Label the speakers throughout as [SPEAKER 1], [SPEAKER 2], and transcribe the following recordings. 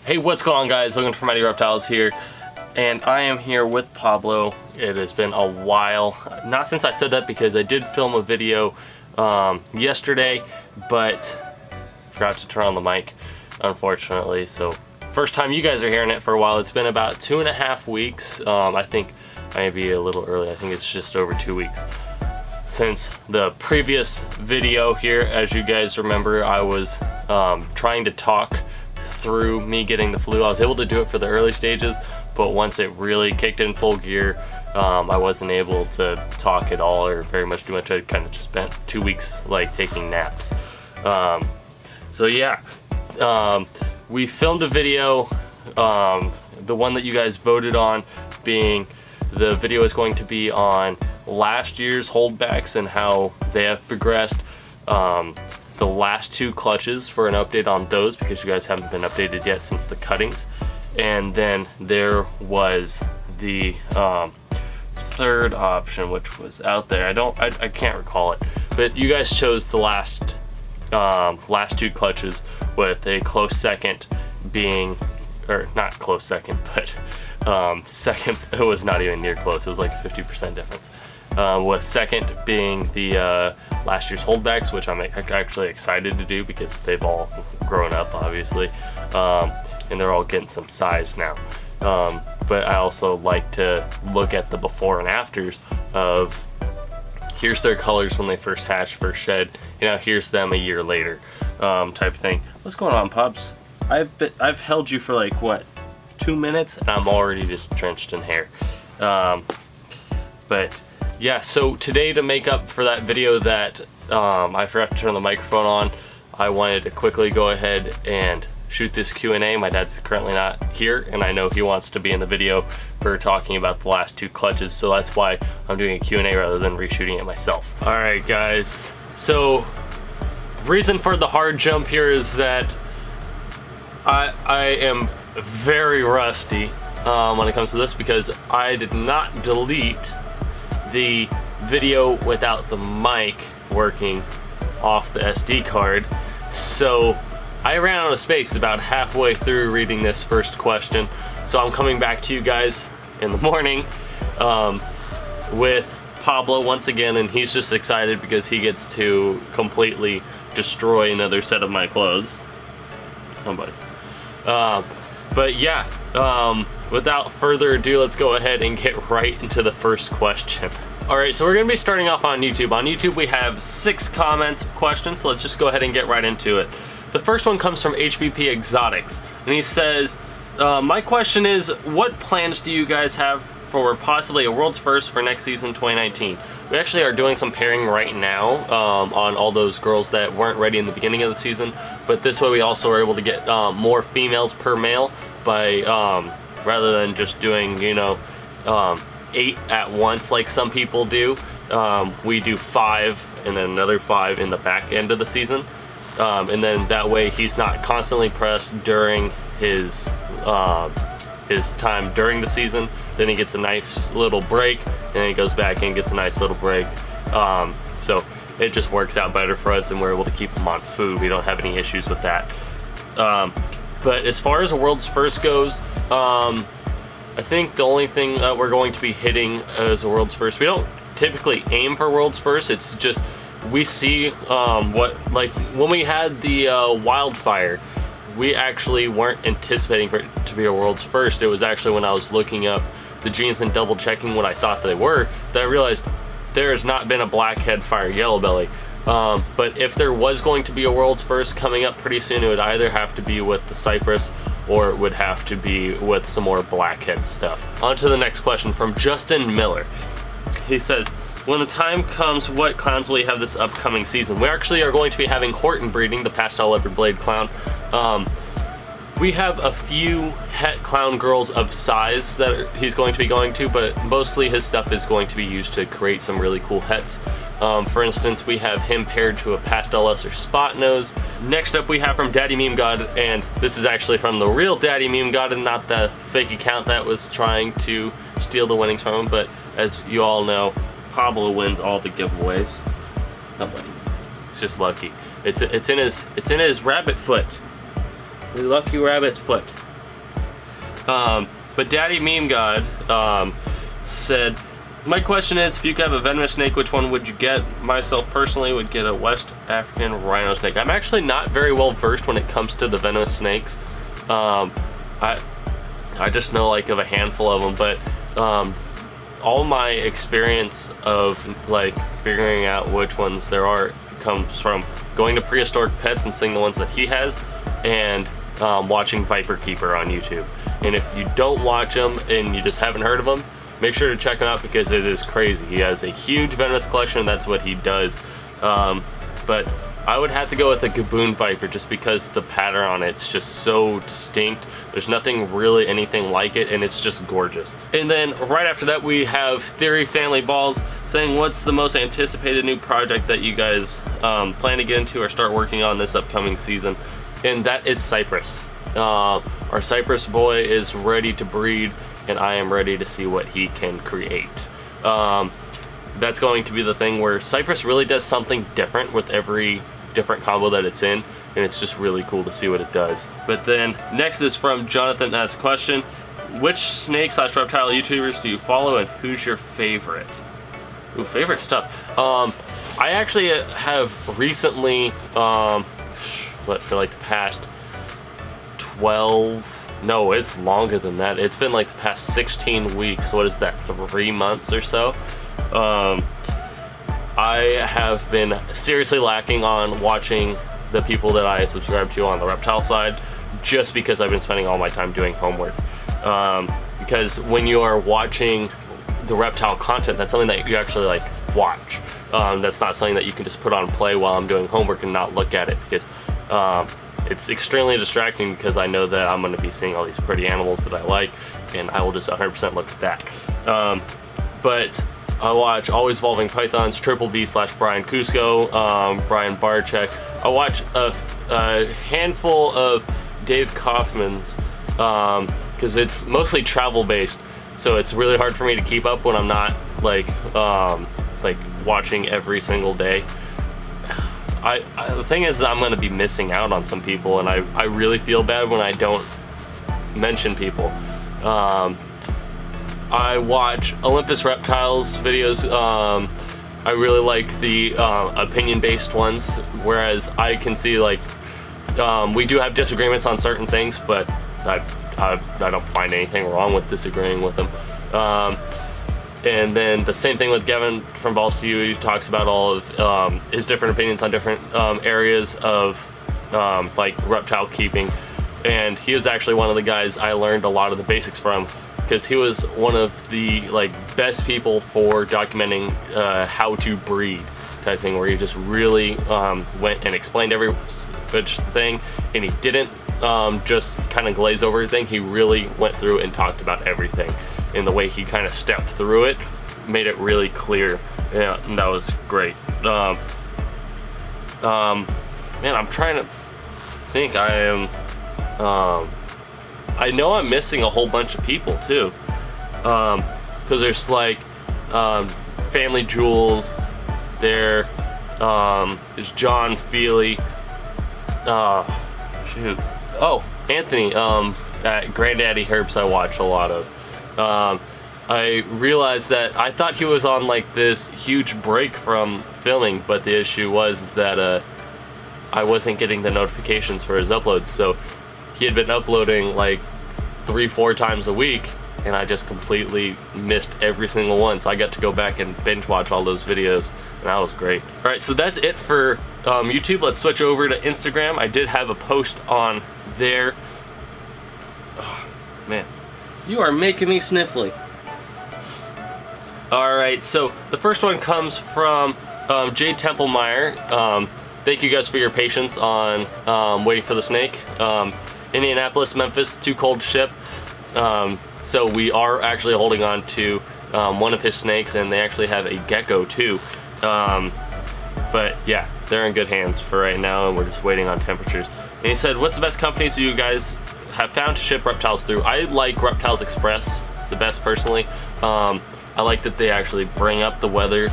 [SPEAKER 1] Hey, what's going on, guys? Looking for Mighty Reptiles here, and I am here with Pablo. It has been a while, not since I said that because I did film a video yesterday, but forgot to turn on the mic, unfortunately. So first time you guys are hearing it for a while. It's been about 2.5 weeks. I think maybe a little early. I think it's just over 2 weeks since the previous video here. As you guys remember, I was trying to talk through me getting the flu. I was able to do it for the early stages, but once it really kicked in full gear, I wasn't able to talk at all or very much do much. I kind of just spent 2 weeks like taking naps. So yeah, we filmed a video, the one that you guys voted on being the video is going to be on last year's holdbacks and how they have progressed. The last 2 clutches for an update on those, because you guys haven't been updated yet since the cuttings. And then there was the third option, which was out there. I can't recall it, but you guys chose the last 2 clutches, with a close second being, or not close second, but second, it was not even near close. It was like a 50% difference. With second being the last year's holdbacks, which I'm actually excited to do because they've all grown up, obviously, and they're all getting some size now. But I also like to look at the before and afters of, here's their colors when they first hatched, first shed, you know, here's them a year later, type of thing. What's going on, Pops? I've held you for like, what, 2 minutes, and I'm already just drenched in hair. But yeah, so today, to make up for that video that I forgot to turn the microphone on, I wanted to quickly go ahead and shoot this Q&A. My dad's currently not here, and I know he wants to be in the video for talking about the last 2 clutches, so that's why I'm doing a Q&A rather than reshooting it myself. All right, guys, so reason for the hard jump here is that I am very rusty when it comes to this, because I did not delete the video without the mic working off the SD card. So I ran out of space about halfway through reading this first question. So I'm coming back to you guys in the morning with Pablo once again, and he's just excited because he gets to completely destroy another set of my clothes. Oh, buddy. But yeah, without further ado, let's go ahead and get right into the first question. Alright, so we're going to be starting off on YouTube. On YouTube we have 6 comments of questions, so let's just go ahead and get right into it. The first one comes from HBP Exotics, and he says, my question is, what plans do you guys have for possibly a world's first for next season 2019? We actually are doing some pairing right now on all those girls that weren't ready in the beginning of the season, but this way we also are able to get more females per male by rather than just doing, you know, 8 at once like some people do. We do 5 and then another 5 in the back end of the season, and then that way he's not constantly pressed during his time during the season. Then he gets a nice little break, and then he goes back and gets a nice little break. So it just works out better for us, and we're able to keep him on food. We don't have any issues with that. But as far as a world's first goes, I think the only thing that we're going to be hitting as a world's first, we don't typically aim for world's first. It's just we see what, like when we had the wildfire, we actually weren't anticipating for it to be a world's first. It was actually when I was looking up the genes and double checking what I thought they were, that I realized there has not been a blackhead fire yellow belly. But if there was going to be a world's first coming up pretty soon, it would either have to be with the Cypress or it would have to be with some more blackhead stuff. On to the next question from Justin Miller. He says, when the time comes, what clowns will you have this upcoming season? We actually are going to be having Horton breeding, the pastel leopard blade clown. We have a few het clown girls of size that he's going to be going to, but mostly his stuff is going to be used to create some really cool hets. For instance, we have him paired to a pastel lesser spot nose. Next up we have from Daddy Meme God, and this is actually from the real Daddy Meme God and not the fake account that was trying to steal the winnings from him. But as you all know, Pablo wins all the giveaways. Nobody. It's just lucky. It's in his rabbit foot. The lucky rabbit's foot. But Daddy Meme God said, my question is, if you could have a venomous snake, which one would you get? Myself personally would get a West African rhino snake. I'm actually not very well versed when it comes to the venomous snakes. I just know like of a handful of them, but all my experience of like figuring out which ones there are comes from going to Prehistoric Pets and seeing the ones that he has, and watching Viper Keeper on YouTube. And if you don't watch him and you just haven't heard of him, make sure to check him out because it is crazy. He has a huge venomous collection, that's what he does. But I would have to go with a Gaboon Viper just because the pattern on it's just so distinct. There's nothing really anything like it, and it's just gorgeous. And then right after that we have Theory Family Balls saying, what's the most anticipated new project that you guys plan to get into or start working on this upcoming season? And that is Cypress. Our Cypress boy is ready to breed, and I am ready to see what he can create. That's going to be the thing where Cypress really does something different with every different combo that it's in, and it's just really cool to see what it does. But then next is from Jonathan asks question, which snake / reptile YouTubers do you follow and who's your favorite? Ooh, favorite stuff. I actually have recently, for like the past 12, no, it's longer than that. It's been like the past 16 weeks. What is that, 3 months or so? I have been seriously lacking on watching the people that I subscribe to on the reptile side, just because I've been spending all my time doing homework. Because when you are watching the reptile content, that's something that you actually like watch. That's not something that you can just put on play while I'm doing homework and not look at it, because it's extremely distracting, because I know that I'm going to be seeing all these pretty animals that I like, and I will just 100% look at that. But I watch Always Evolving Pythons, Triple B / Brian Cusco, Brian Barczyk. I watch a handful of Dave Kaufman's, because it's mostly travel based, so it's really hard for me to keep up when I'm not like watching every single day. The thing is, I'm going to be missing out on some people, and I really feel bad when I don't mention people. I watch Olympus Reptiles videos. I really like the opinion-based ones, whereas I can see like we do have disagreements on certain things, but I don't find anything wrong with disagreeing with them. And then the same thing with Gavin from Balls to You. He talks about all of his different opinions on different areas of like reptile keeping, and he was actually one of the guys I learned a lot of the basics from, because he was one of the like best people for documenting how to breed type thing, where he just really went and explained every thing, and he didn't just kind of glaze over everything. He really went through and talked about everything, and the way he kind of stepped through it made it really clear. Yeah, and that was great. Man, I'm trying to think. I know I'm missing a whole bunch of people too, because there's like Family Jewels, there's John Feely, shoot, oh, Anthony at Granddaddy Herbs I watch a lot of. I realized that I thought he was on like this huge break from filming, but the issue was that I wasn't getting the notifications for his uploads, so he had been uploading like 3-4 times a week, and I just completely missed every single one, so I got to go back and binge watch all those videos, and that was great. Alright, so that's it for YouTube. Let's switch over to Instagram. I did have a post on there. Oh, man, you are making me sniffly. Alright, so the first one comes from Temple Meyer. Thank you guys for your patience on waiting for the snake. Indianapolis, Memphis, too cold to ship. So we are actually holding on to one of his snakes, and they actually have a gecko too. But yeah, they're in good hands for right now, and we're just waiting on temperatures. And he said, what's the best companies you guys have found to ship reptiles through? I like Reptiles Express the best personally. I like that they actually bring up the weather,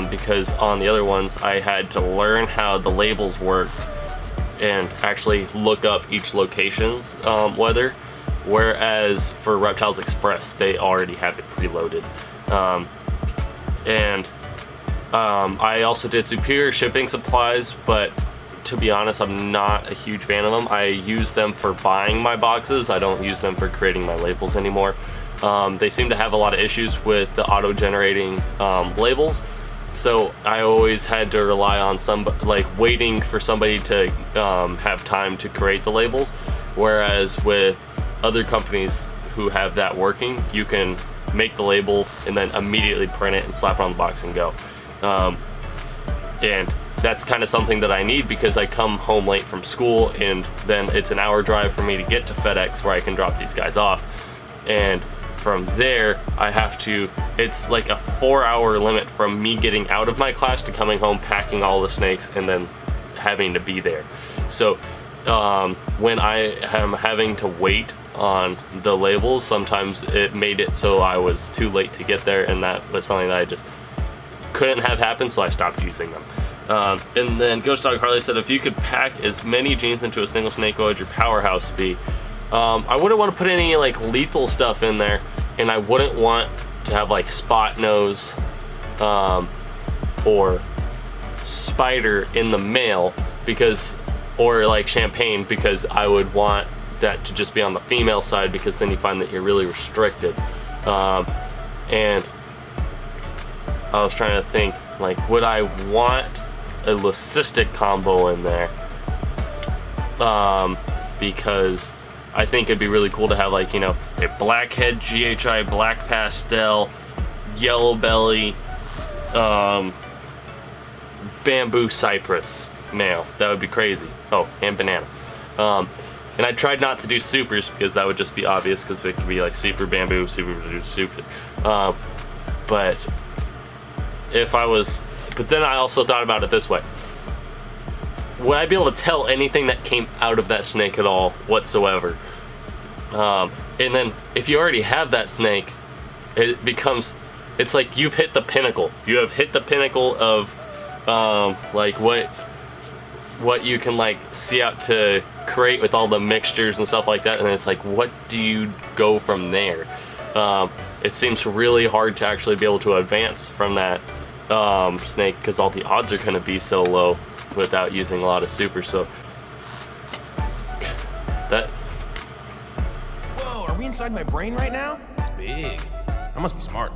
[SPEAKER 1] because on the other ones I had to learn how the labels work and actually look up each location's weather. whereas for Reptiles Express, they already have it preloaded. I also did Superior Shipping Supplies, but to be honest, I'm not a huge fan of them. I use them for buying my boxes. I don't use them for creating my labels anymore. They seem to have a lot of issues with the auto-generating labels, so I always had to rely on waiting for somebody to have time to create the labels, whereas with other companies who have that working, you can make the label and then immediately print it and slap it on the box and go. And that's kind of something that I need because I come home late from school, and then it's an hour drive for me to get to FedEx where I can drop these guys off. And from there, I have to, it's like a 4-hour limit from me getting out of my class to coming home, packing all the snakes, and then having to be there. So when I am having to wait on the labels, sometimes it made it so I was too late to get there, and that was something that I just couldn't have happen, so I stopped using them. And then Ghost Dog Harley said, if you could pack as many genes into a single snake, what would your powerhouse be? I wouldn't want to put any like lethal stuff in there, and I wouldn't want to have like spot nose or spider in the male, because, or like champagne, because I would want that to just be on the female side, because then you find that you're really restricted. And I was trying to think, like, would I want a leucistic combo in there? Because I think it'd be really cool to have, like, you know, a blackhead GHI, black pastel, yellow belly, bamboo cypress male. That would be crazy. Oh, and banana. And I tried not to do supers because that would just be obvious, because it could be like super bamboo, super. But if I was, but then I also thought about it this way. Would I be able to tell anything that came out of that snake at all whatsoever? And then if you already have that snake, it becomes, it's like you've hit the pinnacle. You have hit the pinnacle of like what you can like see out to create with all the mixtures and stuff like that, and it's like, what do you go from there? It seems really hard to actually be able to advance from that snake, because all the odds are going to be so low without using a lot of super. So that,
[SPEAKER 2] whoa, are we inside my brain right now? It's big. I must be smart.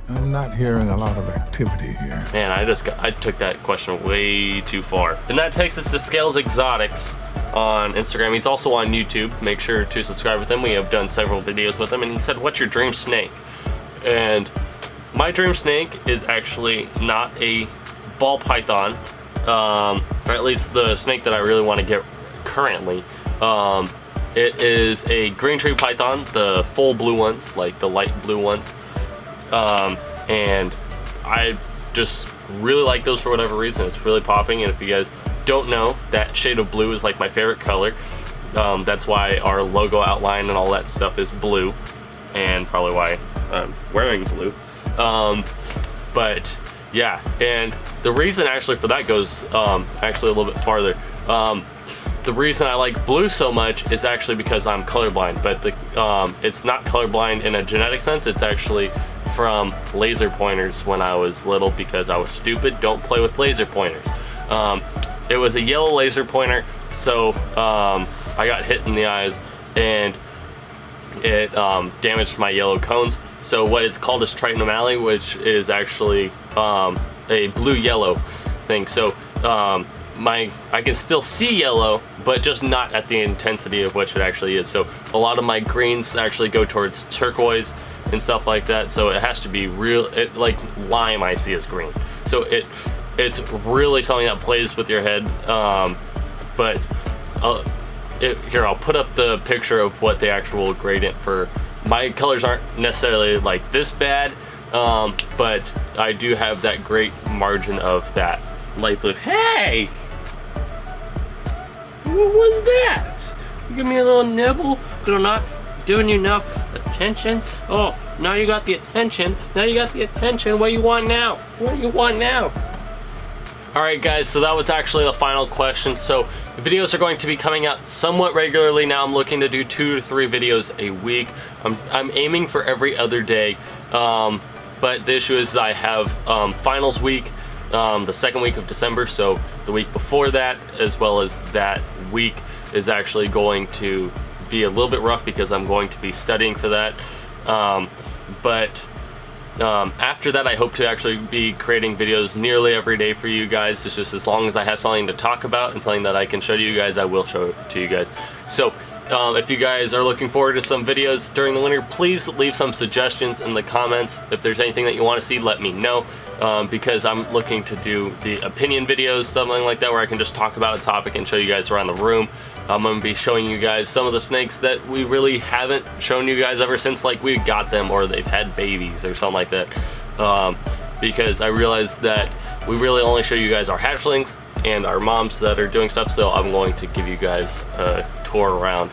[SPEAKER 3] I'm not hearing a lot of activity here.
[SPEAKER 1] Man, I took that question way too far. And that takes us to Scales Exotics on Instagram. He's also on YouTube. Make sure to subscribe with him. We have done several videos with him, and he said, what's your dream snake? And my dream snake is actually not a ball python, or at least the snake that I really want to get currently. It is a green tree python, the full blue ones, like the light blue ones. And I just really like those for whatever reason. It's really popping, and if you guys don't know, that shade of blue is like my favorite color. That's why our logo outline and all that stuff is blue, and probably why I'm wearing blue. But yeah, and the reason actually for that goes actually a little bit farther. The reason I like blue so much is actually because I'm colorblind, but it's not colorblind in a genetic sense. It's actually from laser pointers when I was little, because I was stupid. Don't play with laser pointers. It was a yellow laser pointer, so I got hit in the eyes, and it damaged my yellow cones. So what it's called is tritonally, which is actually a blue-yellow thing. So I can still see yellow, but just not at the intensity of which it actually is. So a lot of my greens actually go towards turquoise and stuff like that. So it has to be real, like lime I see as green. So it's really something that plays with your head. But here, I'll put up the picture of what the actual gradient for my colors aren't necessarily like this bad, but I do have that great margin of that light blue. Hey! What was that? You give me a little nibble, but I'm not giving you enough attention. Oh, now you got the attention. Now you got the attention. What do you want now? What do you want now? Alright guys, so that was actually the final question. So videos are going to be coming out somewhat regularly now. I'm looking to do 2 to 3 videos a week. I'm aiming for every other day, but the issue is I have finals week, the second week of December, so the week before that as well as that week is actually going to be a little bit rough because I'm going to be studying for that. After that, I hope to actually be creating videos nearly every day for you guys. It's just as long as I have something to talk about and something that I can show to you guys, I will show it to you guys. So if you guys are looking forward to some videos during the winter, please leave some suggestions in the comments. If there's anything that you want to see, let me know, because I'm looking to do the opinion videos, something like that, where I can just talk about a topic and show you guys around the room. I'm going to be showing you guys some of the snakes that we really haven't shown you guys ever since like we got them or they've had babies or something like that, because I realized that we really only show you guys our hatchlings and our moms that are doing stuff. So I'm going to give you guys a tour around,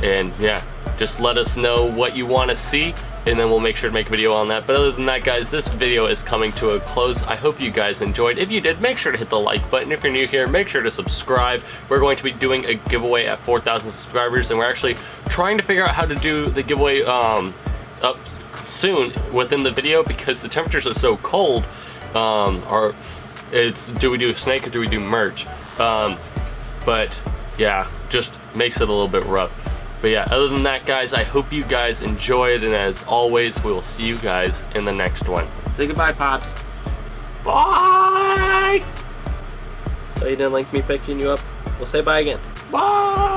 [SPEAKER 1] and yeah, just let us know what you want to see, and then we'll make sure to make a video on that. But other than that, guys, this video is coming to a close. I hope you guys enjoyed. If you did, make sure to hit the like button. If you're new here, make sure to subscribe. We're going to be doing a giveaway at 4,000 subscribers, and we're actually trying to figure out how to do the giveaway up soon within the video because the temperatures are so cold. Do we do snake or do we do merch? But yeah, just makes it a little bit rough. But yeah, other than that, guys, I hope you guys enjoyed, and as always, we will see you guys in the next one. Say goodbye, Pops. Bye! So you didn't like me picking you up? We'll say bye again. Bye!